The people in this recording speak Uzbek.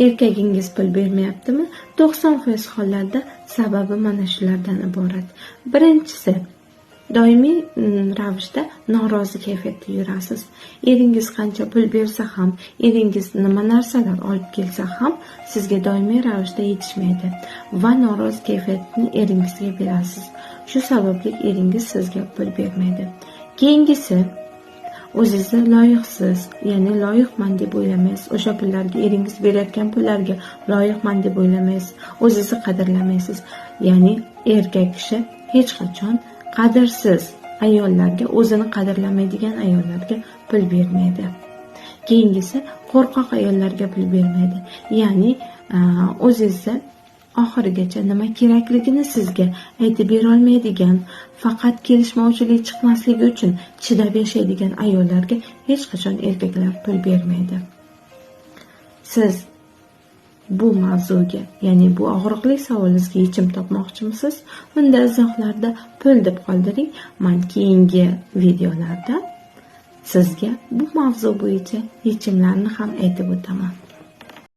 erkagingiz pul bermayaptimi? 90% hollarda sababi mana shulardan iborat. Birinchisi, doimiy ravishda norozi kayfiyatda yurasiz. Eringiz qancha pul bersa ham, eringiz nima narsalar olib kelsa ham sizga doimiy ravishda yetishmaydi va norozi kayfiyatni eringizga berasiz. Shu sababli eringiz sizga pul bermaydi. Keyingisi, o'zingizni loyiqsiz, ya'ni loyiqman deb o'ylamaysiz. O'sha pullarga, eringiz berayotgan pullarga loyiqman deb o'ylamaysiz. O'zingizni qadrlamaysiz. Ya'ni erkak kishi hech qachon qadrsiz ayollarga, o'zini qadrlamaydigan ayollarga pul bermaydi. Keyingisi, qo'rqoq ayollarga pul bermaydi. Ya'ni o'zingizni oxirigacha nima kerakligini sizga aytib bera olmaydigan, faqat kelishmovchilik chiqmasligi uchun chidab yashaydigan ayollarga hech qachon erkaklar pul bermaydi. Siz bu mavzuga, ya'ni bu og'riqli savolingizga yechim topmoqchimisiz? Unda izohlarda pul deb qoldiring. Men keyingi videolarda sizga bu mavzu bo'yicha yechimlarni ham aytib o'taman.